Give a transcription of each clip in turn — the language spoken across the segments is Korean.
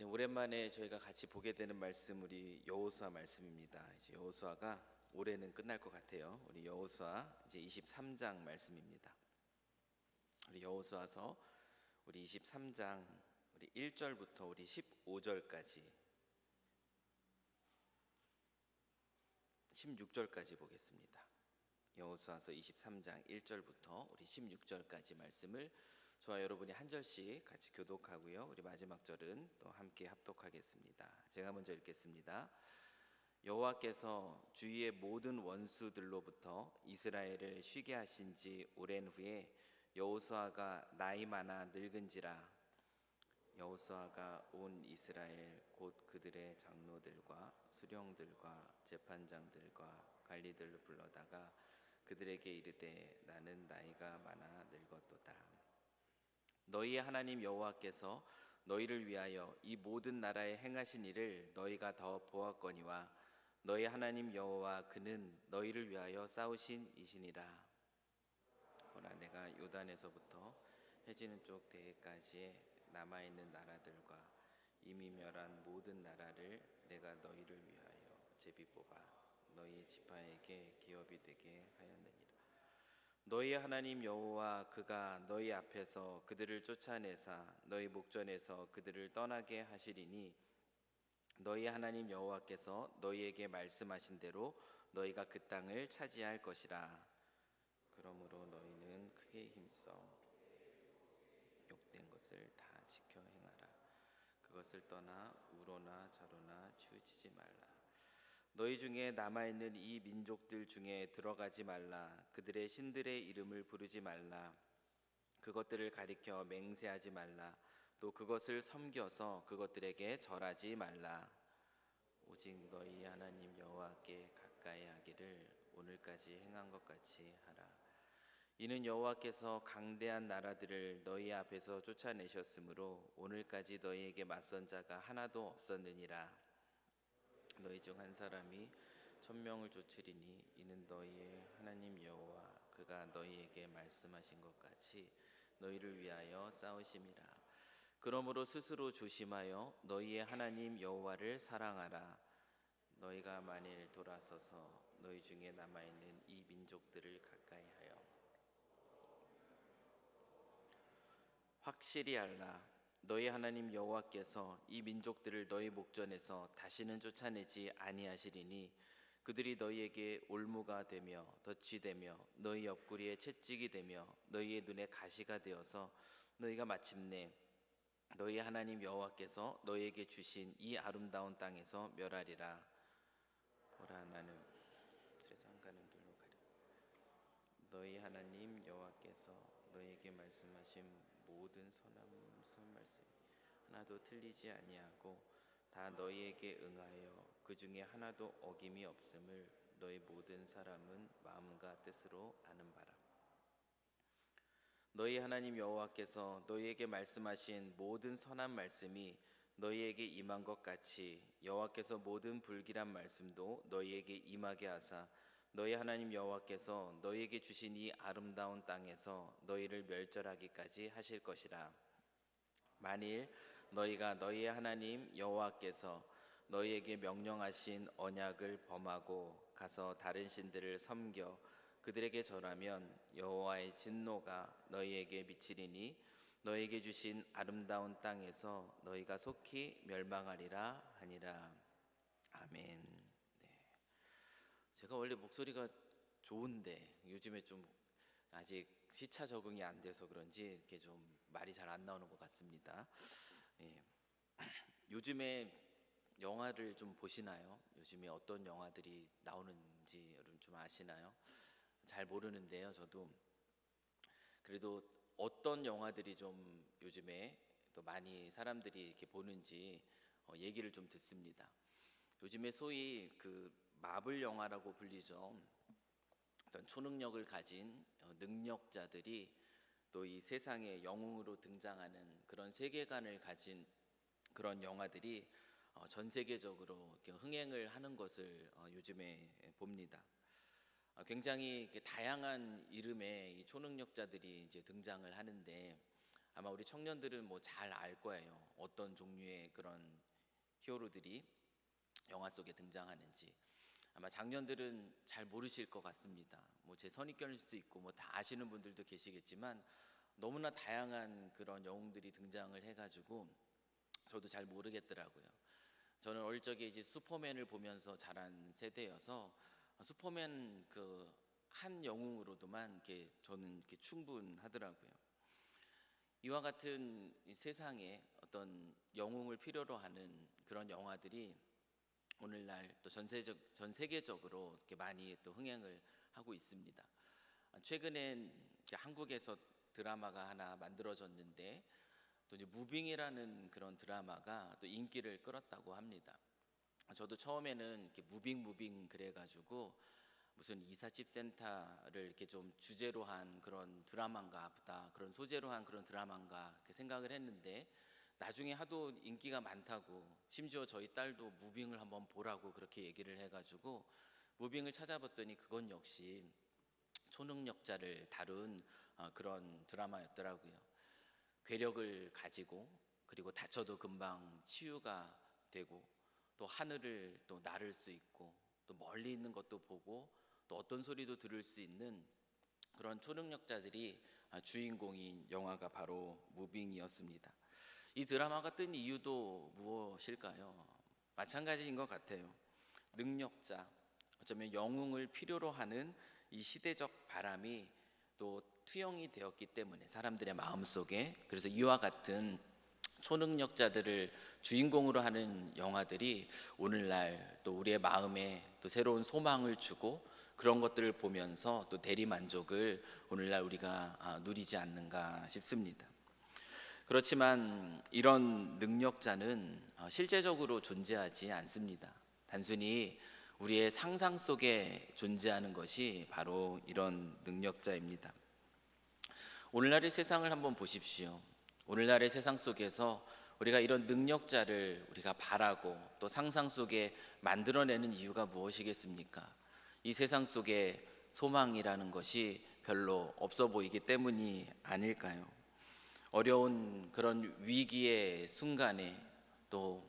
오랜만에 저희가 같이 보게 되는 말씀 우리 여호수아 말씀입니다. 이제 여호수아가 올해는 끝날 것 같아요. 우리 여호수아 이제 23장 말씀입니다. 우리 여호수아서 우리 23장 우리 1절부터 우리 15절까지 16절까지 보겠습니다. 여호수아서 23장 1절부터 우리 16절까지 말씀을 저와 여러분이 한 절씩 같이 교독하고요. 우리 마지막 절은 또 함께 합독하겠습니다. 제가 먼저 읽겠습니다. 여호와께서 주위의 모든 원수들로부터 이스라엘을 쉬게 하신 지 오랜 후에 여호수아가 나이 많아 늙은지라. 여호수아가 온 이스라엘 곧 그들의 장로들과 수령들과 재판장들과 관리들을 불러다가 그들에게 이르되 나는 나이가 많아 늙었도다. 너희의 하나님 여호와께서 너희를 위하여 이 모든 나라에 행하신 일을 너희가 더 보았거니와 너희 하나님 여호와 그는 너희를 위하여 싸우신 이시니라. 보라 내가 요단에서부터 해지는 쪽 대해까지의 남아있는 나라들과 이미 멸한 모든 나라를 내가 너희를 위하여 제비 뽑아 너희 지파에게 기업이 되게 하였느니라. 너희 하나님 여호와 그가 너희 앞에서 그들을 쫓아내사 너희 목전에서 그들을 떠나게 하시리니 너희 하나님 여호와께서 너희에게 말씀하신 대로 너희가 그 땅을 차지할 것이라. 그러므로 너희는 크게 힘써 욕된 것을 다 지켜 행하라. 그것을 떠나 우로나 좌로나 치우치지 말라. 너희 중에 남아있는 이 민족들 중에 들어가지 말라. 그들의 신들의 이름을 부르지 말라. 그것들을 가리켜 맹세하지 말라. 또 그것을 섬겨서 그것들에게 절하지 말라. 오직 너희 하나님 여호와께 가까이 하기를 오늘까지 행한 것 같이 하라. 이는 여호와께서 강대한 나라들을 너희 앞에서 쫓아내셨으므로 오늘까지 너희에게 맞선 자가 하나도 없었느니라. 너희 중 한 사람이 1000명을 쫓으리니 이는 너희의 하나님 여호와 그가 너희에게 말씀하신 것 같이 너희를 위하여 싸우심이라. 그러므로 스스로 조심하여 너희의 하나님 여호와를 사랑하라. 너희가 만일 돌아서서 너희 중에 남아있는 이 민족들을 가까이하여 확실히 알라. 너희 하나님 여호와께서 이 민족들을 너희 목전에서 다시는 쫓아내지 아니하시리니 그들이 너희에게 올무가 되며 덫이 되며 너희 옆구리에 채찍이 되며 너희의 눈에 가시가 되어서 너희가 마침내 너희 하나님 여호와께서 너희에게 주신 이 아름다운 땅에서 멸하리라. 보라 나는 세상 가는 길로 가리. 너희 하나님 여호와께서 너희에게 말씀하신 모든 선한 말씀 하나도 틀리지 아니하고 다 너희에게 응하여 그 중에 하나도 어김이 없음을 너희 모든 사람은 마음과 뜻으로 아는 바라. 너희 하나님 여호와께서 너희에게 말씀하신 모든 선한 말씀이 너희에게 임한 것 같이 여호와께서 모든 불길한 말씀도 너희에게 임하게 하사 너희 하나님 여호와께서 너희에게 주신 이 아름다운 땅에서 너희를 멸절하기까지 하실 것이라. 만일 너희가 너희의 하나님 여호와께서 너희에게 명령하신 언약을 범하고 가서 다른 신들을 섬겨 그들에게 절하면 여호와의 진노가 너희에게 미치리니 너희에게 주신 아름다운 땅에서 너희가 속히 멸망하리라 하니라. 아멘. 제가 원래 목소리가 좋은데 요즘에 좀 아직 시차 적응이 안 돼서 그런지 이렇게 좀 말이 잘 안 나오는 것 같습니다. 요즘에 영화를 좀 보시나요? 요즘에 어떤 영화들이 나오는지 여러분 좀 아시나요? 잘 모르는데요. 저도 그래도 어떤 영화들이 좀 요즘에 또 많이 사람들이 이렇게 보는지 얘기를 좀 듣습니다. 요즘에 소위 그 마블 영화라고 불리죠. 어떤 초능력을 가진 능력자들이 또 이 세상에 영웅으로 등장하는 그런 세계관을 가진 그런 영화들이 전 세계적으로 이렇게 흥행을 하는 것을 요즘에 봅니다. 굉장히 다양한 이름의 이 초능력자들이 이제 등장을 하는데 아마 우리 청년들은 뭐 잘 알 거예요. 어떤 종류의 그런 히어로들이 영화 속에 등장하는지. 아마 장년들은 잘 모르실 것 같습니다. 뭐 제 선입견일 수 있고 뭐 다 아시는 분들도 계시겠지만 너무나 다양한 그런 영웅들이 등장을 해가지고 저도 잘 모르겠더라고요. 저는 어릴 적에 이제 슈퍼맨을 보면서 자란 세대여서 슈퍼맨 그 한 영웅으로도만 이렇게 저는 이렇게 충분하더라고요. 이와 같은 이 세상에 어떤 영웅을 필요로 하는 그런 영화들이 오늘날 또 전 세계적으로 이렇게 많이 또 흥행을 하고 있습니다. 최근엔 한국에서 드라마가 하나 만들어졌는데 또 이제 무빙이라는 그런 드라마가 또 인기를 끌었다고 합니다. 저도 처음에는 이렇게 무빙 그래가지고 무슨 이삿집 센터를 이렇게 좀 주제로 한 그런 드라마인가 보다, 그런 소재로 한 그런 드라마인가 이렇게 생각을 했는데 나중에 하도 인기가 많다고, 심지어 저희 딸도 무빙을 한번 보라고 그렇게 얘기를 해가지고 무빙을 찾아봤더니 그건 역시 초능력자를 다룬 그런 드라마였더라고요. 괴력을 가지고 그리고 다쳐도 금방 치유가 되고 또 하늘을 또 나를 수 있고 또 멀리 있는 것도 보고 또 어떤 소리도 들을 수 있는 그런 초능력자들이 주인공인 영화가 바로 무빙이었습니다. 이 드라마가 뜬 이유도 무엇일까요? 마찬가지인 것 같아요. 능력자, 어쩌면 영웅을 필요로 하는 이 시대적 바람이 또 투영이 되었기 때문에 사람들의 마음속에, 그래서 이와 같은 초능력자들을 주인공으로 하는 영화들이 오늘날 또 우리의 마음에 또 새로운 소망을 주고 그런 것들을 보면서 또 대리 만족을 오늘날 우리가 누리지 않는가 싶습니다. 그렇지만 이런 능력자는 실제적으로 존재하지 않습니다. 단순히 우리의 상상 속에 존재하는 것이 바로 이런 능력자입니다. 오늘날의 세상을 한번 보십시오. 오늘날의 세상 속에서 우리가 이런 능력자를 우리가 바라고 또 상상 속에 만들어내는 이유가 무엇이겠습니까? 이 세상 속에 소망이라는 것이 별로 없어 보이기 때문이 아닐까요? 어려운 그런 위기의 순간에 또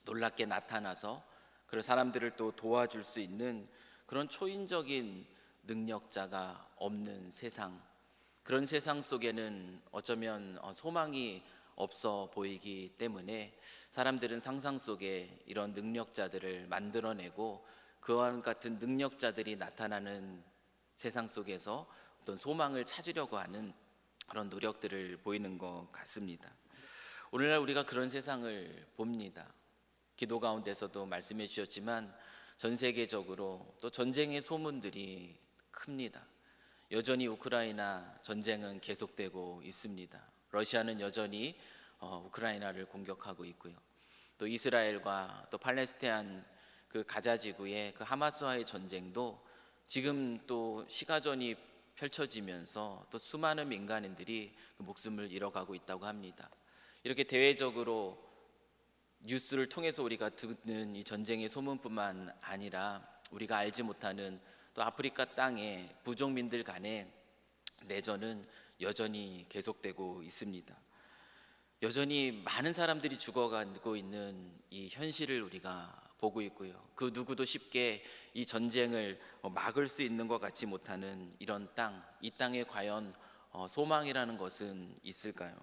놀랍게 나타나서 그런 사람들을 또 도와줄 수 있는 그런 초인적인 능력자가 없는 세상, 그런 세상 속에는 어쩌면 소망이 없어 보이기 때문에 사람들은 상상 속에 이런 능력자들을 만들어내고 그와 같은 능력자들이 나타나는 세상 속에서 어떤 소망을 찾으려고 하는 그런 노력들을 보이는 것 같습니다. 오늘날 우리가 그런 세상을 봅니다. 기도 가운데서도 말씀해 주셨지만 전 세계적으로 또 전쟁의 소문들이 큽니다. 여전히 우크라이나 전쟁은 계속되고 있습니다. 러시아는 여전히 우크라이나를 공격하고 있고요. 또 이스라엘과 또 팔레스타인 그 가자 지구의 그 하마스와의 전쟁도 지금 또 시가전이 펼쳐지면서 또 수많은 민간인들이 그 목숨을 잃어가고 있다고 합니다. 이렇게 대외적으로 뉴스를 통해서 우리가 듣는 이 전쟁의 소문뿐만 아니라 우리가 알지 못하는 또 아프리카 땅의 부족민들 간의 내전은 여전히 계속되고 있습니다. 여전히 많은 사람들이 죽어가고 있는 이 현실을 우리가 보고 있고요. 그 누구도 쉽게 이 전쟁을 막을 수 있는 것 같지 못하는 이런 땅, 이 땅에 과연 소망이라는 것은 있을까요?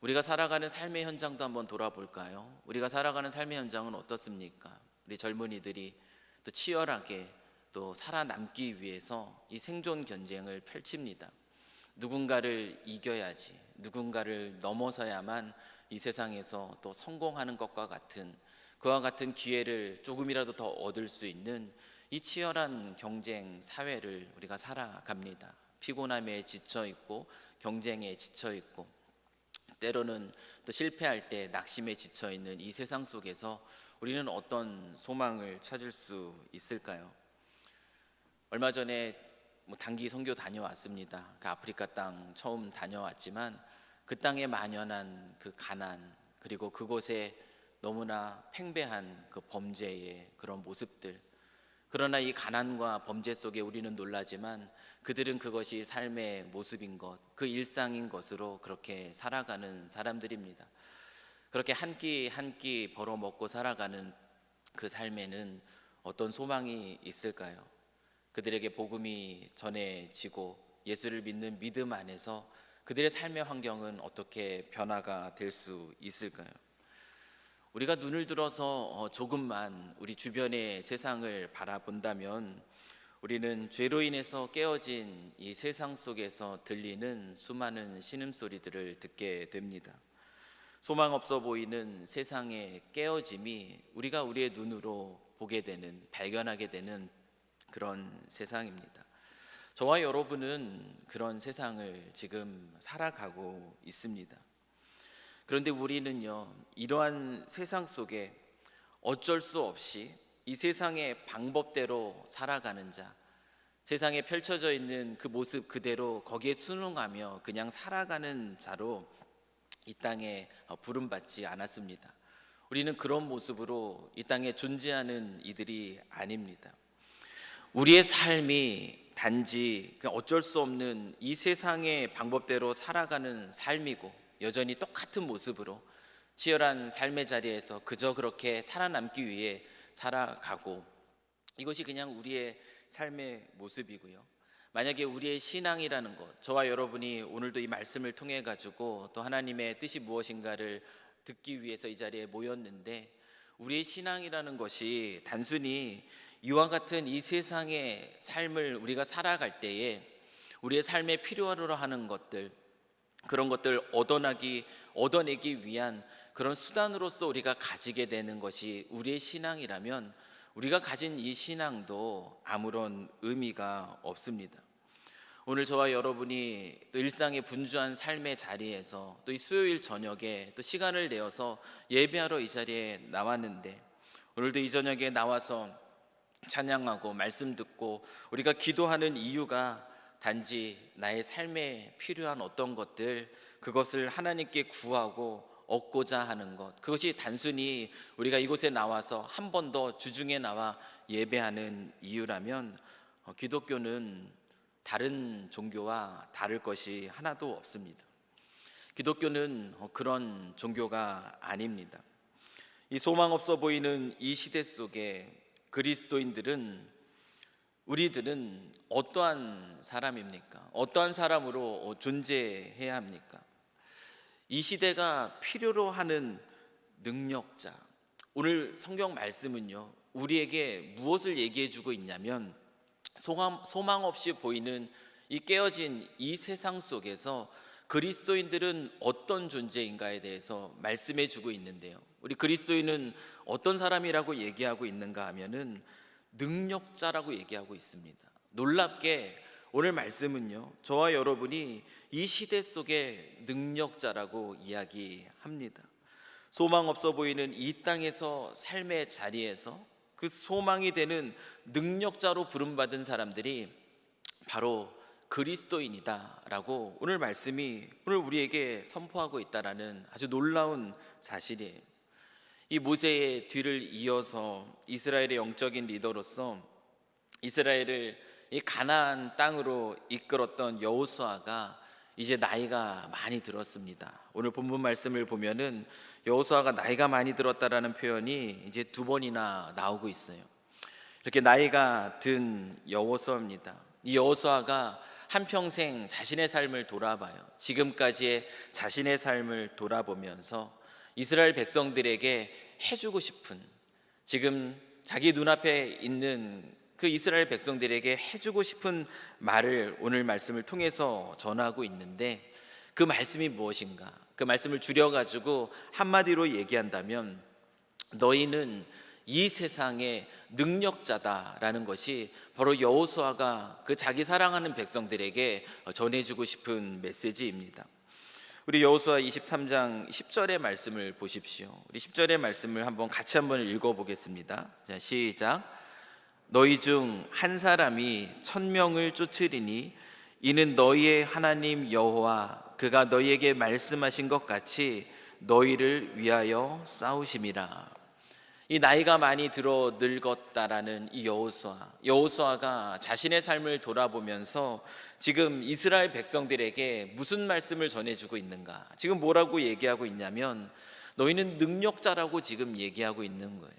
우리가 살아가는 삶의 현장도 한번 돌아볼까요? 우리가 살아가는 삶의 현장은 어떻습니까? 우리 젊은이들이 또 치열하게 또 살아남기 위해서 이 생존 경쟁을 펼칩니다. 누군가를 이겨야지, 누군가를 넘어서야만 이 세상에서 또 성공하는 것과 같은, 그와 같은 기회를 조금이라도 더 얻을 수 있는 이 치열한 경쟁 사회를 우리가 살아갑니다. 피곤함에 지쳐 있고 경쟁에 지쳐 있고 때로는 또 실패할 때 낙심에 지쳐 있는 이 세상 속에서 우리는 어떤 소망을 찾을 수 있을까요? 얼마 전에 단기 선교 다녀왔습니다. 그 아프리카 땅 처음 다녀왔지만 그 땅에 만연한 그 가난, 그리고 그곳에 너무나 팽배한 그 범죄의 그런 모습들, 그러나 이 가난과 범죄 속에 우리는 놀라지만 그들은 그것이 삶의 모습인 것, 그 일상인 것으로 그렇게 살아가는 사람들입니다. 그렇게 한 끼 한 끼 벌어먹고 살아가는 그 삶에는 어떤 소망이 있을까요? 그들에게 복음이 전해지고 예수를 믿는 믿음 안에서 그들의 삶의 환경은 어떻게 변화가 될 수 있을까요? 우리가 눈을 들어서 조금만 우리 주변의 세상을 바라본다면 우리는 죄로 인해서 깨어진 이 세상 속에서 들리는 수많은 신음소리들을 듣게 됩니다. 소망 없어 보이는 세상의 깨어짐이 우리가 우리의 눈으로 보게 되는, 발견하게 되는 그런 세상입니다. 저와 여러분은 그런 세상을 지금 살아가고 있습니다. 그런데 우리는요, 이러한 세상 속에 어쩔 수 없이 이 세상의 방법대로 살아가는 자, 세상에 펼쳐져 있는 그 모습 그대로 거기에 순응하며 그냥 살아가는 자로 이 땅에 부름받지 않았습니다. 우리는 그런 모습으로 이 땅에 존재하는 이들이 아닙니다. 우리의 삶이 단지 어쩔 수 없는 이 세상의 방법대로 살아가는 삶이고 여전히 똑같은 모습으로 치열한 삶의 자리에서 그저 그렇게 살아남기 위해 살아가고, 이것이 그냥 우리의 삶의 모습이고요. 만약에 우리의 신앙이라는 것, 저와 여러분이 오늘도 이 말씀을 통해 가지고 또 하나님의 뜻이 무엇인가를 듣기 위해서 이 자리에 모였는데, 우리의 신앙이라는 것이 단순히 이와 같은 이 세상의 삶을 우리가 살아갈 때에 우리의 삶에 필요로 하는 것들, 그런 것들 얻어내기 위한 그런 수단으로서 우리가 가지게 되는 것이 우리의 신앙이라면 우리가 가진 이 신앙도 아무런 의미가 없습니다. 오늘 저와 여러분이 또 일상의 분주한 삶의 자리에서 또 이 수요일 저녁에 또 시간을 내어서 예배하러 이 자리에 나왔는데, 오늘도 이 저녁에 나와서 찬양하고 말씀 듣고 우리가 기도하는 이유가 단지 나의 삶에 필요한 어떤 것들, 그것을 하나님께 구하고 얻고자 하는 것, 그것이 단순히 우리가 이곳에 나와서 한 번 더 주중에 나와 예배하는 이유라면 기독교는 다른 종교와 다를 것이 하나도 없습니다. 기독교는 그런 종교가 아닙니다. 이 소망 없어 보이는 이 시대 속에 우리들은 어떠한 사람입니까? 어떠한 사람으로 존재해야 합니까? 이 시대가 필요로 하는 능력자, 오늘 성경 말씀은요, 우리에게 무엇을 얘기해 주고 있냐면 소망 없이 보이는 이 깨어진 이 세상 속에서 그리스도인들은 어떤 존재인가에 대해서 말씀해 주고 있는데요, 우리 그리스도인은 어떤 사람이라고 얘기하고 있는가 하면은 능력자라고 얘기하고 있습니다. 놀랍게 오늘 말씀은요, 저와 여러분이 이 시대 속의 능력자라고 이야기합니다. 소망 없어 보이는 이 땅에서 삶의 자리에서 그 소망이 되는 능력자로 부름받은 사람들이 바로 그리스도인이다라고 오늘 말씀이 오늘 우리에게 선포하고 있다라는 아주 놀라운 사실이에요. 이 모세의 뒤를 이어서 이스라엘의 영적인 리더로서 이스라엘을 이 가나안 땅으로 이끌었던 여호수아가 이제 나이가 많이 들었습니다. 오늘 본문 말씀을 보면은 여호수아가 나이가 많이 들었다라는 표현이 이제 2번이나 나오고 있어요. 이렇게 나이가 든 여호수아입니다. 이 여호수아가 한평생 자신의 삶을 돌아봐요. 지금까지의 자신의 삶을 돌아보면서 이스라엘 백성들에게 해주고 싶은, 지금 자기 눈앞에 있는 그 이스라엘 백성들에게 해주고 싶은 말을 오늘 말씀을 통해서 전하고 있는데, 그 말씀이 무엇인가? 그 말씀을 줄여가지고 한마디로 얘기한다면 너희는 이 세상의 능력자다라는 것이 바로 여호수아가 그 자기 사랑하는 백성들에게 전해주고 싶은 메시지입니다. 우리 여호수아 23장 10절의 말씀을 보십시오. 우리 10절의 말씀을 같이 한번 읽어보겠습니다. 자, 시작. 너희 중 한 사람이 1000명을 쫓으리니 이는 너희의 하나님 여호와 그가 너희에게 말씀하신 것 같이 너희를 위하여 싸우심이라. 이 나이가 많이 들어 늙었다라는 이 여호수아가 자신의 삶을 돌아보면서 지금 이스라엘 백성들에게 무슨 말씀을 전해주고 있는가? 지금 뭐라고 얘기하고 있냐면 너희는 능력자라고 지금 얘기하고 있는 거예요.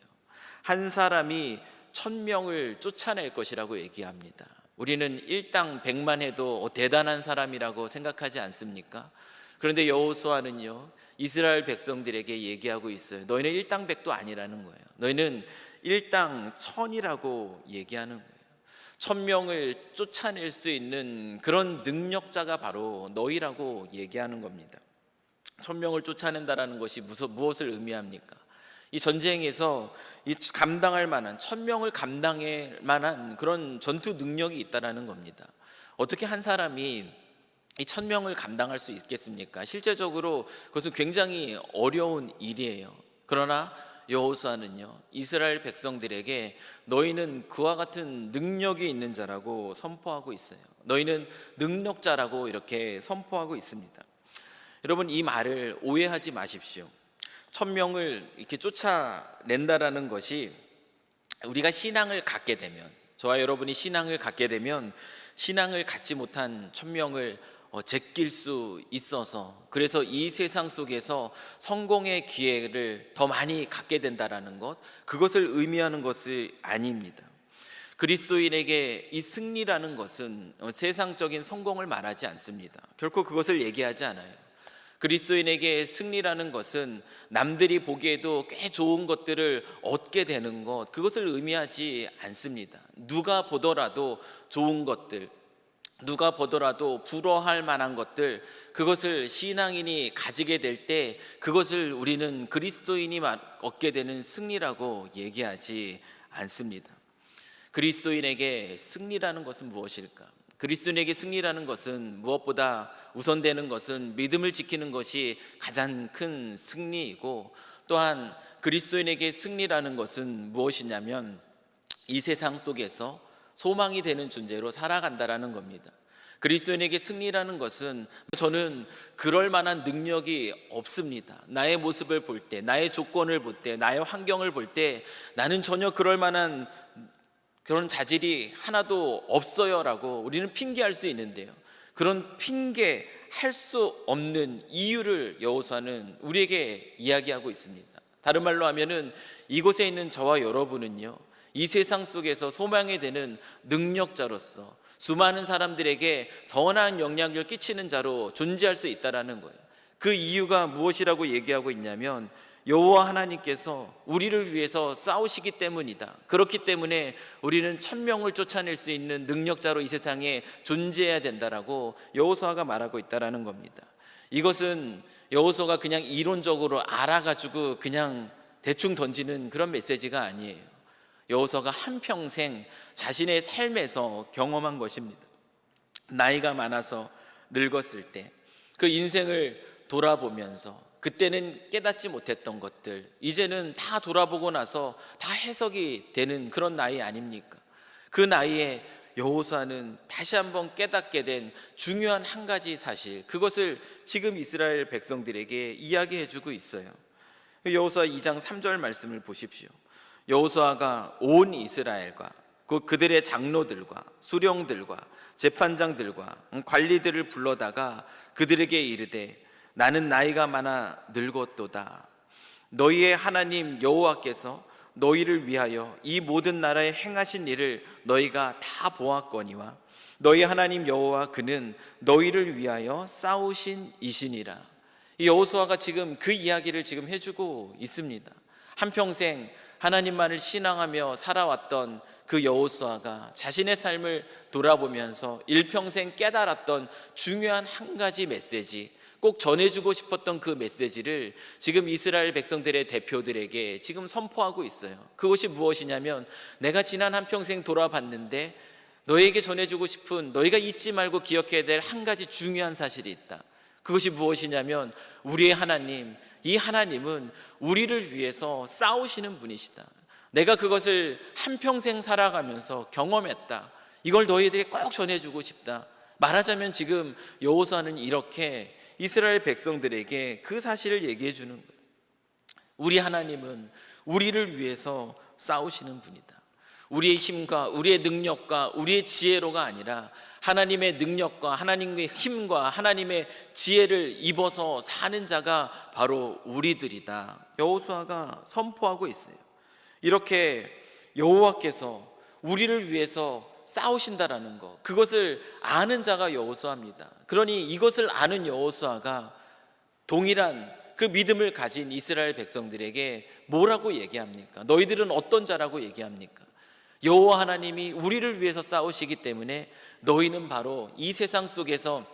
한 사람이 1000명을 쫓아낼 것이라고 얘기합니다. 우리는 일당 100만 해도 대단한 사람이라고 생각하지 않습니까? 그런데 여호수아는요, 이스라엘 백성들에게 얘기하고 있어요. 너희는 일당 100도 아니라는 거예요. 너희는 일당 1000이라고 얘기하는 거예요. 1000명을 쫓아낼 수 있는 그런 능력자가 바로 너희라고 얘기하는 겁니다. 1000명을 쫓아낸다라는 것이 무엇을 의미합니까? 이 전쟁에서 감당할 만한 1000명을 감당할 만한 그런 전투 능력이 있다라는 겁니다. 어떻게 한 사람이 이 1000명을 감당할 수 있겠습니까? 실제적으로 그것은 굉장히 어려운 일이에요. 그러나 여호수아는요, 이스라엘 백성들에게 너희는 그와 같은 능력이 있는 자라고 선포하고 있어요. 너희는 능력자라고 이렇게 선포하고 있습니다. 여러분, 이 말을 오해하지 마십시오. 1000명을 이렇게 쫓아낸다라는 것이 우리가 신앙을 갖게 되면, 저와 여러분이 신앙을 갖게 되면 신앙을 갖지 못한 1000명을 제낄 수 있어서, 그래서 이 세상 속에서 성공의 기회를 더 많이 갖게 된다라는 것, 그것을 의미하는 것이 아닙니다. 그리스도인에게 이 승리라는 것은 세상적인 성공을 말하지 않습니다. 결코 그것을 얘기하지 않아요. 그리스도인에게 승리라는 것은 남들이 보기에도 꽤 좋은 것들을 얻게 되는 것, 그것을 의미하지 않습니다. 누가 보더라도 좋은 것들, 누가 보더라도 부러워할 만한 것들, 그것을 신앙인이 가지게 될 때 그것을 우리는 그리스도인이 얻게 되는 승리라고 얘기하지 않습니다. 그리스도인에게 승리라는 것은 무엇일까? 그리스도인에게 승리라는 것은 무엇보다 우선되는 것은 믿음을 지키는 것이 가장 큰 승리이고, 또한 그리스도인에게 승리라는 것은 무엇이냐면 이 세상 속에서 소망이 되는 존재로 살아간다라는 겁니다. 그리스도인에게 승리라는 것은 저는 그럴 만한 능력이 없습니다. 나의 모습을 볼 때, 나의 조건을 볼 때, 나의 환경을 볼 때 나는 전혀 그럴 만한 그런 자질이 하나도 없어요 라고 우리는 핑계할 수 있는데요, 그런 핑계할 수 없는 이유를 여호수아는 우리에게 이야기하고 있습니다. 다른 말로 하면은 이곳에 있는 저와 여러분은요, 이 세상 속에서 소망이 되는 능력자로서 수많은 사람들에게 선한 영향력을 끼치는 자로 존재할 수 있다라는 거예요. 그 이유가 무엇이라고 얘기하고 있냐면 여호와 하나님께서 우리를 위해서 싸우시기 때문이다. 그렇기 때문에 우리는 1000명을 쫓아낼 수 있는 능력자로 이 세상에 존재해야 된다라고 여호수아가 말하고 있다라는 겁니다. 이것은 여호수아가 그냥 이론적으로 알아가지고 그냥 대충 던지는 그런 메시지가 아니에요. 여호수아가 한평생 자신의 삶에서 경험한 것입니다. 나이가 많아서 늙었을 때 그 인생을 돌아보면서 그때는 깨닫지 못했던 것들, 이제는 다 돌아보고 나서 다 해석이 되는 그런 나이 아닙니까? 그 나이에 여호수아는 다시 한번 깨닫게 된 중요한 한 가지 사실, 그것을 지금 이스라엘 백성들에게 이야기해주고 있어요. 여호수아 2장 3절 말씀을 보십시오. 여호수아가 온 이스라엘과 그들의 장로들과 수령들과 재판장들과 관리들을 불러다가 그들에게 이르되 나는 나이가 많아 늙었도다. 너희의 하나님 여호와께서 너희를 위하여 이 모든 나라에 행하신 일을 너희가 다 보았거니와 너희 하나님 여호와 그는 너희를 위하여 싸우신 이시니라. 이 여호수아가 지금 그 이야기를 지금 해주고 있습니다. 한평생 하나님만을 신앙하며 살아왔던 그 여호수아가 자신의 삶을 돌아보면서 일평생 깨달았던 중요한 한 가지 메시지, 꼭 전해주고 싶었던 그 메시지를 지금 이스라엘 백성들의 대표들에게 지금 선포하고 있어요. 그것이 무엇이냐면, 내가 지난 한평생 돌아봤는데 너에게 전해주고 싶은, 너희가 잊지 말고 기억해야 될 한 가지 중요한 사실이 있다. 그것이 무엇이냐면 우리의 하나님, 이 하나님은 우리를 위해서 싸우시는 분이시다. 내가 그것을 한평생 살아가면서 경험했다. 이걸 너희들이 꼭 전해주고 싶다. 말하자면 지금 여호수아는 이렇게 이스라엘 백성들에게 그 사실을 얘기해 주는 거예요. 우리 하나님은 우리를 위해서 싸우시는 분이다. 우리의 힘과 우리의 능력과 우리의 지혜로가 아니라 하나님의 능력과 하나님의 힘과 하나님의 지혜를 입어서 사는 자가 바로 우리들이다. 여호수아가 선포하고 있어요. 이렇게 여호와께서 우리를 위해서 싸우신다라는 것, 그것을 아는 자가 여호수아입니다. 그러니 이것을 아는 여호수아가 동일한 그 믿음을 가진 이스라엘 백성들에게 뭐라고 얘기합니까? 너희들은 어떤 자라고 얘기합니까? 여호와 하나님이 우리를 위해서 싸우시기 때문에 너희는 바로 이 세상 속에서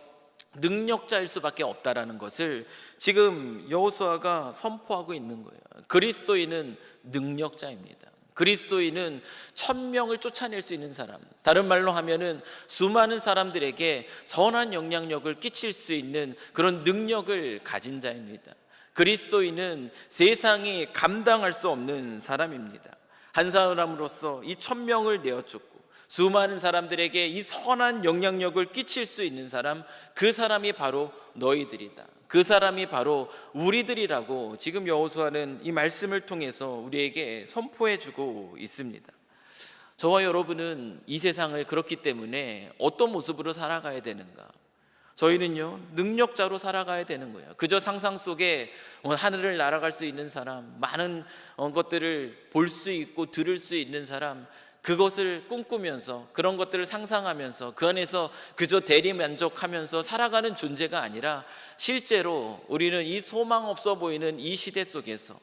능력자일 수밖에 없다라는 것을 지금 여호수아가 선포하고 있는 거예요. 그리스도인은 능력자입니다. 그리스도인은 1000명을 쫓아낼 수 있는 사람, 다른 말로 하면은 수많은 사람들에게 선한 영향력을 끼칠 수 있는 그런 능력을 가진 자입니다. 그리스도인은 세상이 감당할 수 없는 사람입니다. 한 사람으로서 이 1000명을 내어쫓고 수많은 사람들에게 이 선한 영향력을 끼칠 수 있는 사람, 그 사람이 바로 너희들이다. 그 사람이 바로 우리들이라고 지금 여호수아는 이 말씀을 통해서 우리에게 선포해 주고 있습니다. 저와 여러분은 이 세상을 그렇기 때문에 어떤 모습으로 살아가야 되는가? 저희는요, 능력자로 살아가야 되는 거예요. 그저 상상 속에 하늘을 날아갈 수 있는 사람, 많은 것들을 볼 수 있고 들을 수 있는 사람, 그것을 꿈꾸면서 그런 것들을 상상하면서 그 안에서 그저 대리만족하면서 살아가는 존재가 아니라 실제로 우리는 이 소망 없어 보이는 이 시대 속에서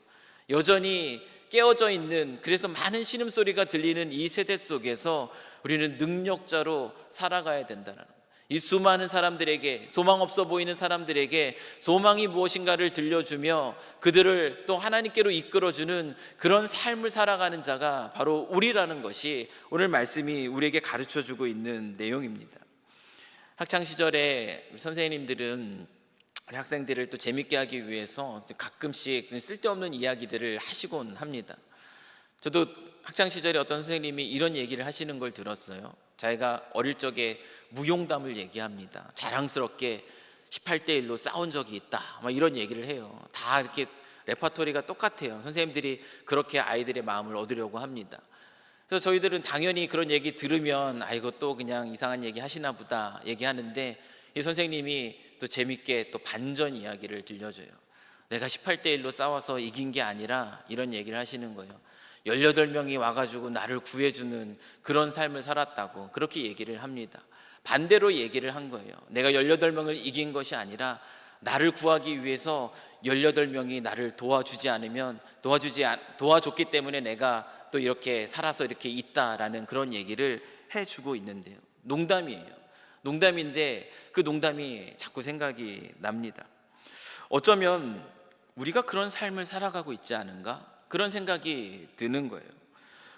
여전히 깨어져 있는, 그래서 많은 신음소리가 들리는 이 세대 속에서 우리는 능력자로 살아가야 된다는 거예요. 이 수많은 사람들에게, 소망 없어 보이는 사람들에게 소망이 무엇인가를 들려주며 그들을 또 하나님께로 이끌어주는 그런 삶을 살아가는 자가 바로 우리라는 것이 오늘 말씀이 우리에게 가르쳐주고 있는 내용입니다. 학창시절에 선생님들은 우리 학생들을 또 재밌게 하기 위해서 가끔씩 쓸데없는 이야기들을 하시곤 합니다. 저도 학창시절에 어떤 선생님이 이런 얘기를 하시는 걸 들었어요. 자기가 어릴 적에 무용담을 얘기합니다. 자랑스럽게 18대 1로 싸운 적이 있다, 막 이런 얘기를 해요. 다 이렇게 레퍼토리가 똑같아요. 선생님들이 그렇게 아이들의 마음을 얻으려고 합니다. 그래서 저희들은 당연히 그런 얘기 들으면 이거 또 그냥 이상한 얘기 하시나 보다 얘기하는데, 이 선생님이 또 재밌게 또 반전 이야기를 들려줘요. 내가 18대 1로 싸워서 이긴 게 아니라 이런 얘기를 하시는 거예요. 18명이 와가지고 나를 구해주는 그런 삶을 살았다고 그렇게 얘기를 합니다. 반대로 얘기를 한 거예요. 내가 18명을 이긴 것이 아니라 나를 구하기 위해서 18명이 나를 도와주지 않으면 도와줬기 때문에 내가 또 이렇게 살아서 이렇게 있다라는 그런 얘기를 해주고 있는데요. 농담이에요. 농담인데 그 농담이 자꾸 생각이 납니다. 어쩌면 우리가 그런 삶을 살아가고 있지 않은가? 그런 생각이 드는 거예요.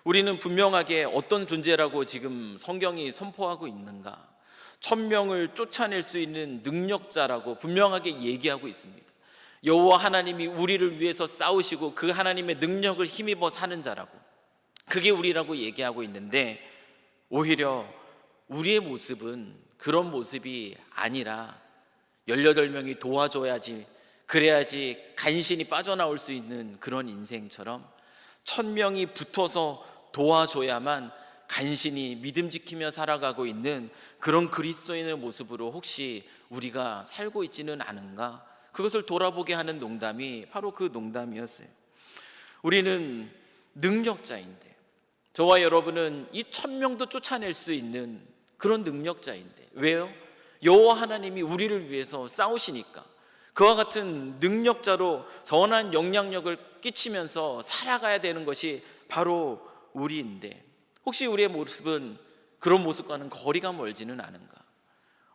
우리는 분명하게 어떤 존재라고 지금 성경이 선포하고 있는가? 1000명을 쫓아낼 수 있는 능력자라고 분명하게 얘기하고 있습니다. 여호와 하나님이 우리를 위해서 싸우시고 그 하나님의 능력을 힘입어 사는 자라고, 그게 우리라고 얘기하고 있는데, 오히려 우리의 모습은 그런 모습이 아니라 18명이 도와줘야지, 그래야지 간신히 빠져나올 수 있는 그런 인생처럼 1000명이 붙어서 도와줘야만 간신히 믿음 지키며 살아가고 있는 그런 그리스도인의 모습으로 혹시 우리가 살고 있지는 않은가? 그것을 돌아보게 하는 농담이 바로 그 농담이었어요. 우리는 능력자인데, 저와 여러분은 이 1000명도 쫓아낼 수 있는 그런 능력자인데, 왜요? 여호와 하나님이 우리를 위해서 싸우시니까. 그와 같은 능력자로 선한 영향력을 끼치면서 살아가야 되는 것이 바로 우리인데, 혹시 우리의 모습은 그런 모습과는 거리가 멀지는 않은가?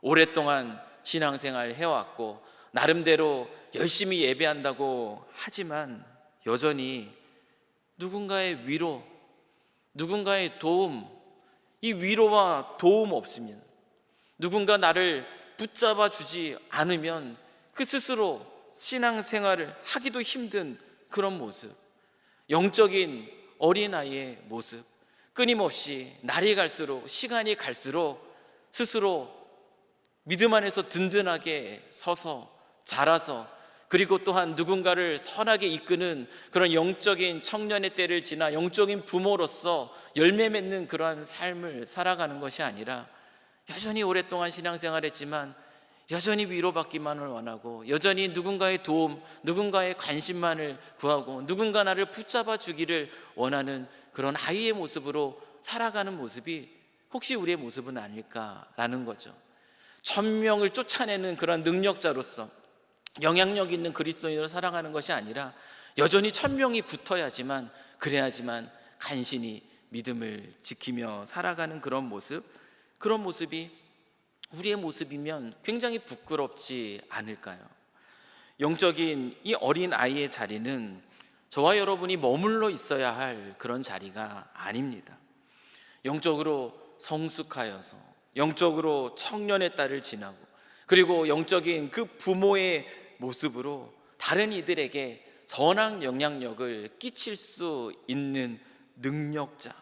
오랫동안 신앙생활 해왔고 나름대로 열심히 예배한다고 하지만 여전히 누군가의 위로, 누군가의 도움, 이 위로와 도움 없으면, 누군가 나를 붙잡아 주지 않으면 그 스스로 신앙생활을 하기도 힘든 그런 모습, 영적인 어린아이의 모습, 끊임없이 날이 갈수록, 시간이 갈수록 스스로 믿음 안에서 든든하게 서서 자라서 그리고 또한 누군가를 선하게 이끄는 그런 영적인 청년의 때를 지나 영적인 부모로서 열매 맺는 그러한 삶을 살아가는 것이 아니라 여전히 오랫동안 신앙생활했지만 여전히 위로받기만을 원하고 여전히 누군가의 도움, 누군가의 관심만을 구하고 누군가 나를 붙잡아 주기를 원하는 그런 아이의 모습으로 살아가는 모습이 혹시 우리의 모습은 아닐까라는 거죠. 천명을 쫓아내는 그런 능력자로서 영향력 있는 그리스도인으로 살아가는 것이 아니라 여전히 천명이 붙어야지만, 그래야지만 간신히 믿음을 지키며 살아가는 그런 모습이 우리의 모습이면 굉장히 부끄럽지 않을까요? 영적인 이 어린 아이의 자리는 저와 여러분이 머물러 있어야 할 그런 자리가 아닙니다. 영적으로 성숙하여서 영적으로 청년의 딸을 지나고 그리고 영적인 그 부모의 모습으로 다른 이들에게 선한 영향력을 끼칠 수 있는 능력자,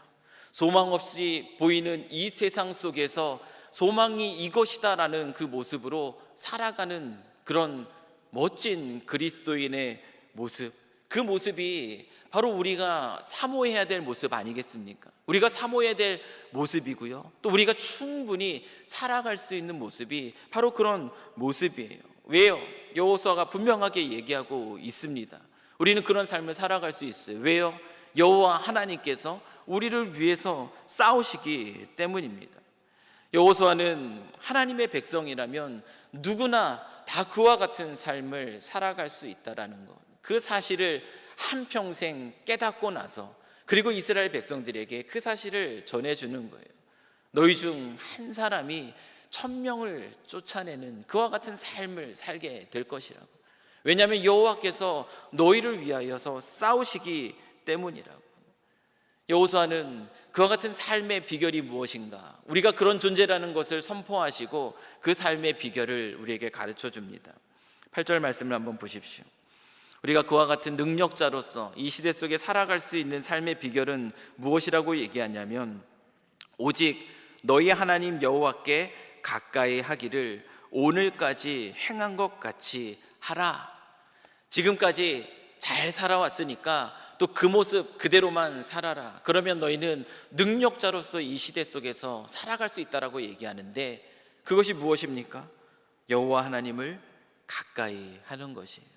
소망 없이 보이는 이 세상 속에서 소망이 이것이다라는 그 모습으로 살아가는 그런 멋진 그리스도인의 모습, 그 모습이 바로 우리가 사모해야 될 모습 아니겠습니까? 우리가 사모해야 될 모습이고요, 또 우리가 충분히 살아갈 수 있는 모습이 바로 그런 모습이에요. 왜요? 여호수아가 분명하게 얘기하고 있습니다. 우리는 그런 삶을 살아갈 수 있어요. 왜요? 여호와 하나님께서 우리를 위해서 싸우시기 때문입니다. 여호수아는 하나님의 백성이라면 누구나 다 그와 같은 삶을 살아갈 수 있다라는 것, 그 사실을 한평생 깨닫고 나서 그리고 이스라엘 백성들에게 그 사실을 전해주는 거예요. 너희 중 한 사람이 천명을 쫓아내는 그와 같은 삶을 살게 될 것이라고. 왜냐하면 여호와께서 너희를 위하여서 싸우시기 때문이라고. 여호수아는 그와 같은 삶의 비결이 무엇인가, 우리가 그런 존재라는 것을 선포하시고 그 삶의 비결을 우리에게 가르쳐 줍니다. 8절 말씀을 한번 보십시오. 우리가 그와 같은 능력자로서 이 시대 속에 살아갈 수 있는 삶의 비결은 무엇이라고 얘기하냐면, 오직 너희 하나님 여호와께 가까이 하기를 오늘까지 행한 것 같이 하라. 지금까지 잘 살아왔으니까 또 그 모습 그대로만 살아라. 그러면 너희는 능력자로서 이 시대 속에서 살아갈 수 있다라고 얘기하는데, 그것이 무엇입니까? 여호와 하나님을 가까이 하는 것이에요.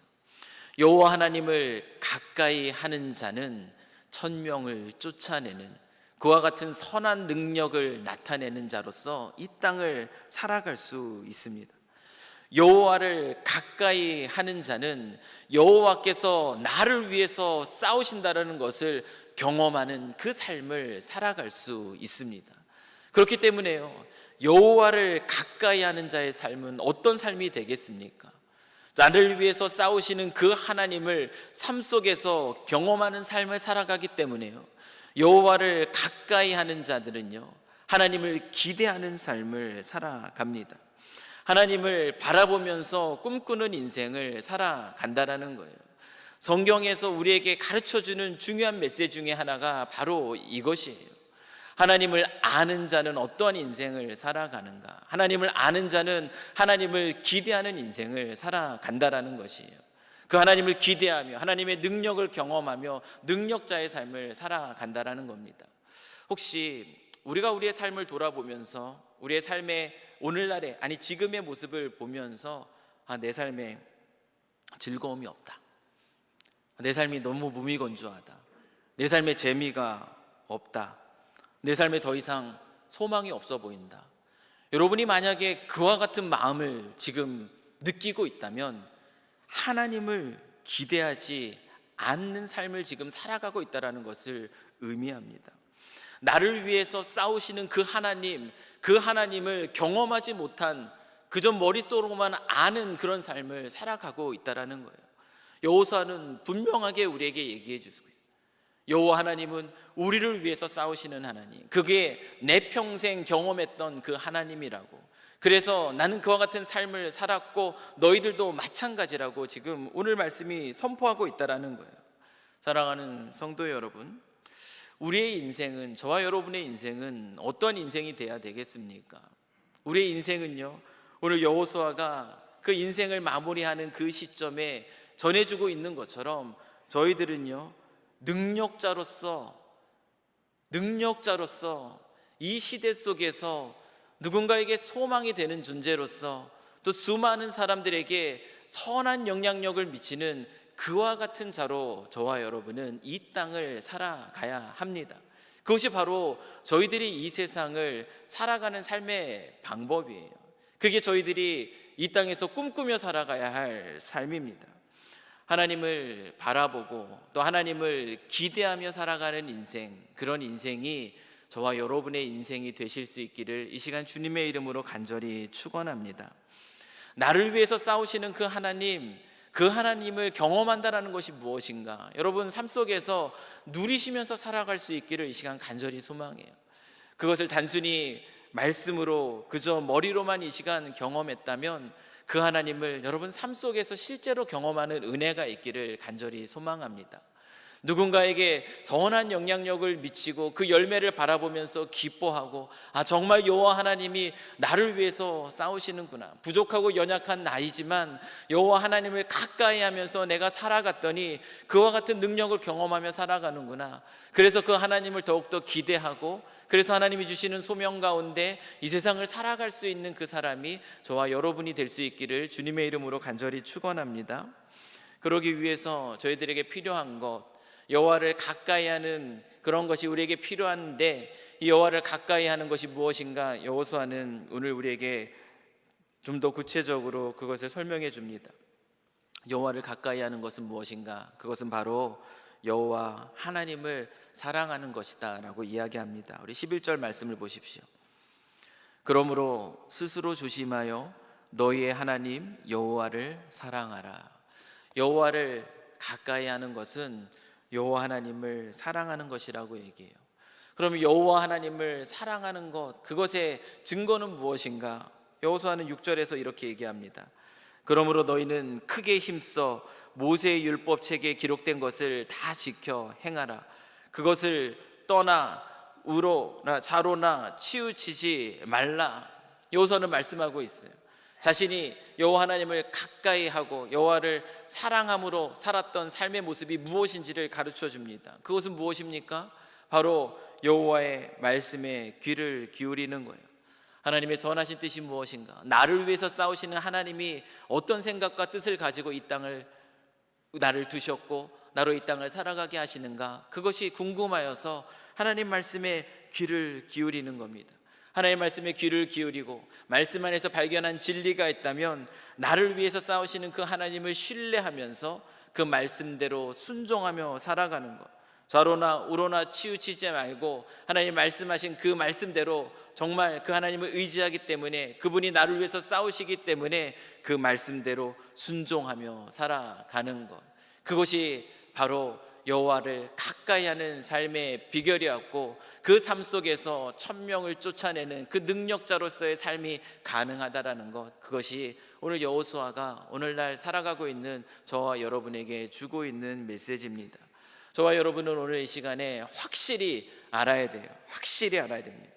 여호와 하나님을 가까이 하는 자는 천명을 쫓아내는 그와 같은 선한 능력을 나타내는 자로서 이 땅을 살아갈 수 있습니다. 여호와를 가까이 하는 자는 여호와께서 나를 위해서 싸우신다는 것을 경험하는 그 삶을 살아갈 수 있습니다. 그렇기 때문에요, 여호와를 가까이 하는 자의 삶은 어떤 삶이 되겠습니까? 나를 위해서 싸우시는 그 하나님을 삶 속에서 경험하는 삶을 살아가기 때문에요, 여호와를 가까이 하는 자들은요, 하나님을 기대하는 삶을 살아갑니다. 하나님을 바라보면서 꿈꾸는 인생을 살아간다라는 거예요. 성경에서 우리에게 가르쳐주는 중요한 메시지 중에 하나가 바로 이것이에요. 하나님을 아는 자는 어떠한 인생을 살아가는가? 하나님을 아는 자는 하나님을 기대하는 인생을 살아간다라는 것이에요. 그 하나님을 기대하며 하나님의 능력을 경험하며 능력자의 삶을 살아간다라는 겁니다. 혹시 우리가 우리의 삶을 돌아보면서 우리의 삶의 오늘날의, 아니 지금의 모습을 보면서 내 삶에 즐거움이 없다, 내 삶이 너무 무미건조하다, 내 삶에 재미가 없다, 내 삶에 더 이상 소망이 없어 보인다. 여러분이 만약에 그와 같은 마음을 지금 느끼고 있다면 하나님을 기대하지 않는 삶을 지금 살아가고 있다는 것을 의미합니다. 나를 위해서 싸우시는 그 하나님, 그 하나님을 경험하지 못한, 그저 머릿속으로만 아는 그런 삶을 살아가고 있다는 거예요. 여호수아는 분명하게 우리에게 얘기해 주고 있어요. 여호와 하나님은 우리를 위해서 싸우시는 하나님, 그게 내 평생 경험했던 그 하나님이라고. 그래서 나는 그와 같은 삶을 살았고 너희들도 마찬가지라고 지금 오늘 말씀이 선포하고 있다는 거예요. 사랑하는 성도 여러분, 우리의 인생은, 저와 여러분의 인생은 어떤 인생이 돼야 되겠습니까? 우리의 인생은요, 오늘 여호수아가 그 인생을 마무리하는 그 시점에 전해주고 있는 것처럼 저희들은요, 능력자로서 이 시대 속에서 누군가에게 소망이 되는 존재로서 또 수많은 사람들에게 선한 영향력을 미치는 그와 같은 자로 저와 여러분은 이 땅을 살아가야 합니다. 그것이 바로 저희들이 이 세상을 살아가는 삶의 방법이에요. 그게 저희들이 이 땅에서 꿈꾸며 살아가야 할 삶입니다. 하나님을 바라보고 또 하나님을 기대하며 살아가는 인생, 그런 인생이 저와 여러분의 인생이 되실 수 있기를 이 시간 주님의 이름으로 간절히 축원합니다. 나를 위해서 싸우시는 그 하나님을 경험한다는 것이 무엇인가? 여러분 삶 속에서 누리시면서 살아갈 수 있기를 이 시간 간절히 소망해요. 그것을 단순히 말씀으로 그저 머리로만 이 시간 경험했다면 그 하나님을 여러분 삶 속에서 실제로 경험하는 은혜가 있기를 간절히 소망합니다. 누군가에게 선한 영향력을 미치고 그 열매를 바라보면서 기뻐하고, 정말 여호와 하나님이 나를 위해서 싸우시는구나. 부족하고 연약한 나이지만 여호와 하나님을 가까이 하면서 내가 살아갔더니 그와 같은 능력을 경험하며 살아가는구나. 그래서 그 하나님을 더욱더 기대하고, 그래서 하나님이 주시는 소명 가운데 이 세상을 살아갈 수 있는 그 사람이 저와 여러분이 될 수 있기를 주님의 이름으로 간절히 축원합니다. 그러기 위해서 저희들에게 필요한 것, 여호와를 가까이 하는 그런 것이 우리에게 필요한데, 이 여호와를 가까이 하는 것이 무엇인가? 여호수아는 오늘 우리에게 좀 더 구체적으로 그것을 설명해 줍니다. 여호와를 가까이 하는 것은 무엇인가? 그것은 바로 여호와 하나님을 사랑하는 것이다 라고 이야기합니다. 우리 11절 말씀을 보십시오. 그러므로 스스로 조심하여 너희의 하나님 여호와를 사랑하라. 여호와를 가까이 하는 것은 여호와 하나님을 사랑하는 것이라고 얘기해요. 그럼 여호와 하나님을 사랑하는 것, 그것의 증거는 무엇인가? 여호수아는 6절에서 이렇게 얘기합니다. 그러므로 너희는 크게 힘써 모세의 율법책에 기록된 것을 다 지켜 행하라. 그것을 떠나 우로나 좌로나 치우치지 말라. 여호수아는 말씀하고 있어요. 자신이 여호와 하나님을 가까이 하고 여호와를 사랑함으로 살았던 삶의 모습이 무엇인지를 가르쳐 줍니다. 그것은 무엇입니까? 바로 여호와의 말씀에 귀를 기울이는 거예요. 하나님의 선하신 뜻이 무엇인가? 나를 위해서 싸우시는 하나님이 어떤 생각과 뜻을 가지고 이 땅을 나를 두셨고 나로 이 땅을 살아가게 하시는가? 그것이 궁금하여서 하나님 말씀에 귀를 기울이는 겁니다. 하나님의 말씀에 귀를 기울이고 말씀 안에서 발견한 진리가 있다면 나를 위해서 싸우시는 그 하나님을 신뢰하면서 그 말씀대로 순종하며 살아가는 것, 좌로나 우로나 치우치지 말고 하나님 말씀하신 그 말씀대로 정말 그 하나님을 의지하기 때문에, 그분이 나를 위해서 싸우시기 때문에 그 말씀대로 순종하며 살아가는 것, 그것이 바로 여호와를 가까이 하는 삶의 비결이었고, 그 삶 속에서 천명을 쫓아내는 그 능력자로서의 삶이 가능하다라는 것, 그것이 오늘 여호수아가 오늘날 살아가고 있는 저와 여러분에게 주고 있는 메시지입니다. 저와 여러분은 오늘 이 시간에 확실히 알아야 돼요. 확실히 알아야 됩니다.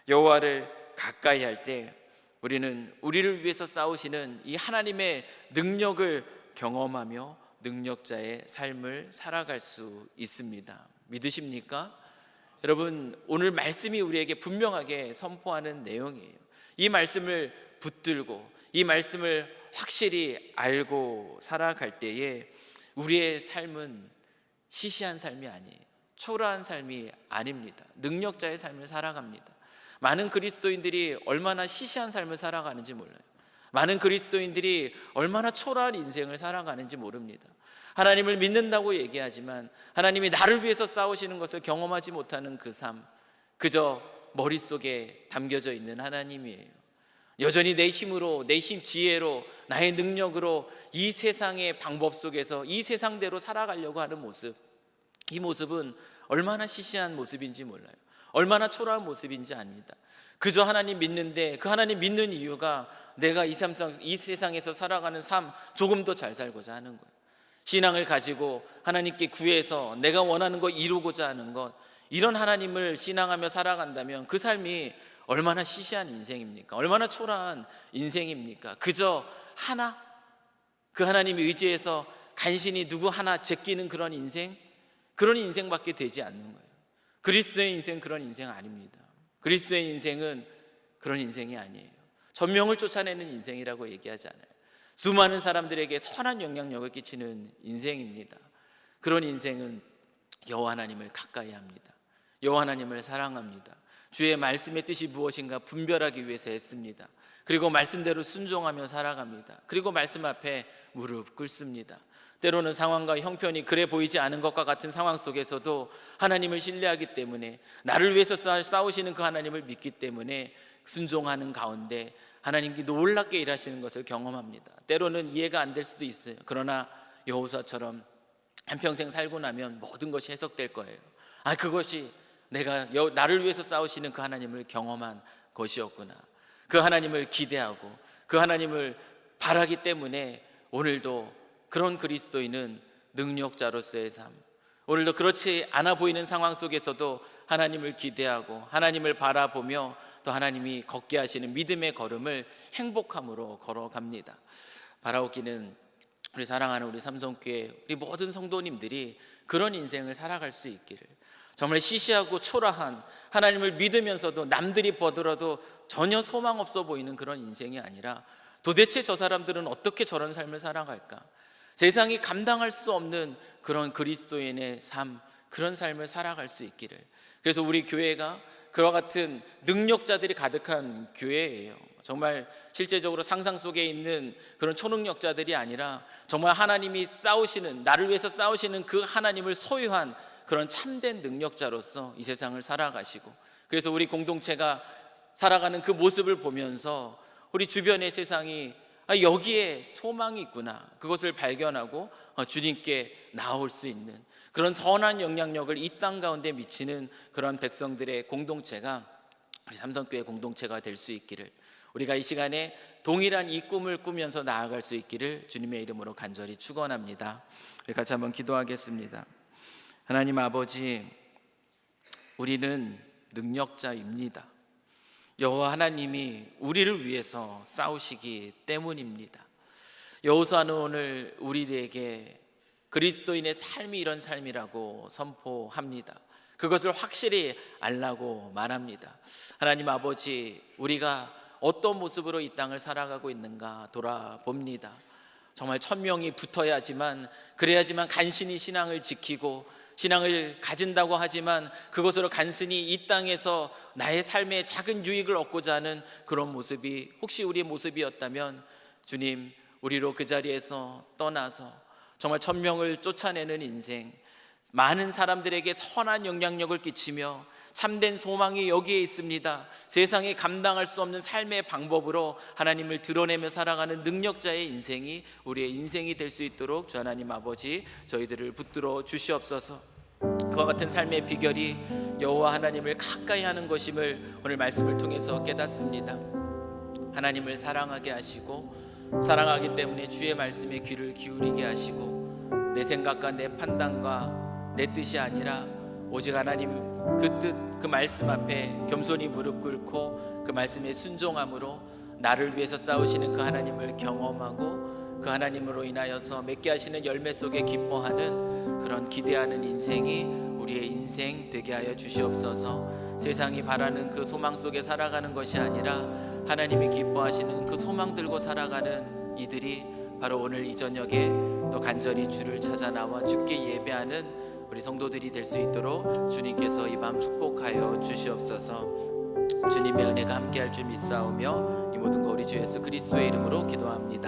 여호와를 가까이 할 때 우리는 우리를 위해서 싸우시는 이 하나님의 능력을 경험하며 능력자의 삶을 살아갈 수 있습니다. 믿으십니까? 여러분, 오늘 말씀이 우리에게 분명하게 선포하는 내용이에요. 이 말씀을 붙들고 이 말씀을 확실히 알고 살아갈 때에 우리의 삶은 시시한 삶이 아니에요. 초라한 삶이 아닙니다. 능력자의 삶을 살아갑니다. 많은 그리스도인들이 얼마나 시시한 삶을 살아가는지 몰라요. 많은 그리스도인들이 얼마나 초라한 인생을 살아가는지 모릅니다. 하나님을 믿는다고 얘기하지만 하나님이 나를 위해서 싸우시는 것을 경험하지 못하는 그 삶, 그저 머릿속에 담겨져 있는 하나님이에요. 여전히 내 힘으로, 내 지혜로, 나의 능력으로 이 세상의 방법 속에서 이 세상대로 살아가려고 하는 모습, 이 모습은 얼마나 시시한 모습인지 몰라요. 얼마나 초라한 모습인지 압니다. 그저 하나님 믿는데 그 하나님 믿는 이유가 내가 이 세상에서 살아가는 삶 조금 더 잘 살고자 하는 거예요. 신앙을 가지고 하나님께 구해서 내가 원하는 거 이루고자 하는 것, 이런 하나님을 신앙하며 살아간다면 그 삶이 얼마나 시시한 인생입니까? 얼마나 초라한 인생입니까? 그저 하나, 그 하나님 의지해서 간신히 누구 하나 제끼는 그런 인생밖에 되지 않는 거예요. 그리스도의 인생 그런 인생 아닙니다. 그리스도의 인생은 그런 인생이 아니에요. 전명을 쫓아내는 인생이라고 얘기하지 않아요. 수많은 사람들에게 선한 영향력을 끼치는 인생입니다. 그런 인생은 여호와 하나님을 가까이 합니다. 여호와 하나님을 사랑합니다. 주의 말씀의 뜻이 무엇인가 분별하기 위해서 애씁니다. 그리고 말씀대로 순종하며 살아갑니다. 그리고 말씀 앞에 무릎 꿇습니다. 때로는 상황과 형편이 그래 보이지 않은 것과 같은 상황 속에서도 하나님을 신뢰하기 때문에, 나를 위해서 싸우시는 그 하나님을 믿기 때문에 순종하는 가운데 하나님께 놀랍게 일하시는 것을 경험합니다. 때로는 이해가 안 될 수도 있어요. 그러나 여호수아처럼 한평생 살고 나면 모든 것이 해석될 거예요. 그것이 내가 나를 위해서 싸우시는 그 하나님을 경험한 것이었구나. 그 하나님을 기대하고 그 하나님을 바라기 때문에 오늘도 그런 그리스도인은 능력자로서의 삶, 오늘도 그렇지 않아 보이는 상황 속에서도 하나님을 기대하고 하나님을 바라보며 또 하나님이 걷게 하시는 믿음의 걸음을 행복함으로 걸어갑니다. 바라옵기는 우리 사랑하는 우리 삼성교회 우리 모든 성도님들이 그런 인생을 살아갈 수 있기를, 정말 시시하고 초라한 하나님을 믿으면서도 남들이 보더라도 전혀 소망 없어 보이는 그런 인생이 아니라, 도대체 저 사람들은 어떻게 저런 삶을 살아갈까, 세상이 감당할 수 없는 그런 그리스도인의 삶, 그런 삶을 살아갈 수 있기를. 그래서 우리 교회가 그와 같은 능력자들이 가득한 교회예요. 정말 실제적으로 상상 속에 있는 그런 초능력자들이 아니라 정말 하나님이 싸우시는, 나를 위해서 싸우시는 그 하나님을 소유한 그런 참된 능력자로서 이 세상을 살아가시고, 그래서 우리 공동체가 살아가는 그 모습을 보면서 우리 주변의 세상이 여기에 소망이 있구나, 그것을 발견하고 주님께 나올 수 있는 그런 선한 영향력을 이 땅 가운데 미치는 그런 백성들의 공동체가 우리 삼성교회 공동체가 될 수 있기를, 우리가 이 시간에 동일한 이 꿈을 꾸면서 나아갈 수 있기를 주님의 이름으로 간절히 축원합니다. 우리 같이 한번 기도하겠습니다. 하나님 아버지, 우리는 능력자입니다. 여호와 하나님이 우리를 위해서 싸우시기 때문입니다. 여호수아는 오늘 우리에게 그리스도인의 삶이 이런 삶이라고 선포합니다. 그것을 확실히 알라고 말합니다. 하나님 아버지, 우리가 어떤 모습으로 이 땅을 살아가고 있는가 돌아봅니다. 정말 천명이 붙어야지만, 그래야지만 간신히 신앙을 지키고 신앙을 가진다고 하지만 그것으로 간신히 이 땅에서 나의 삶의 작은 유익을 얻고자 하는 그런 모습이 혹시 우리의 모습이었다면, 주님, 우리로 그 자리에서 떠나서 정말 천명을 쫓아내는 인생, 많은 사람들에게 선한 영향력을 끼치며 참된 소망이 여기에 있습니다, 세상에 감당할 수 없는 삶의 방법으로 하나님을 드러내며 살아가는 능력자의 인생이 우리의 인생이 될 수 있도록 주 하나님 아버지, 저희들을 붙들어 주시옵소서. 그와 같은 삶의 비결이 여호와 하나님을 가까이 하는 것임을 오늘 말씀을 통해서 깨닫습니다. 하나님을 사랑하게 하시고, 사랑하기 때문에 주의 말씀에 귀를 기울이게 하시고, 내 생각과 내 판단과 내 뜻이 아니라 오직 하나님 그 뜻, 그 말씀 앞에 겸손히 무릎 꿇고 그 말씀에 순종함으로 나를 위해서 싸우시는 그 하나님을 경험하고 그 하나님으로 인하여서 맺게 하시는 열매 속에 기뻐하는 그런 기대하는 인생이 우리의 인생 되게 하여 주시옵소서. 세상이 바라는 그 소망 속에 살아가는 것이 아니라 하나님이 기뻐하시는 그 소망 들고 살아가는 이들이 바로 오늘 이 저녁에 또 간절히 주를 찾아 나와 주께 예배하는 우리 성도들이 될 수 있도록 주님께서 이 밤 축복하여 주시옵소서. 주님의 은혜가 함께할 줄 믿사오며 이 모든 거 우리 주 예수 그리스도의 이름으로 기도합니다.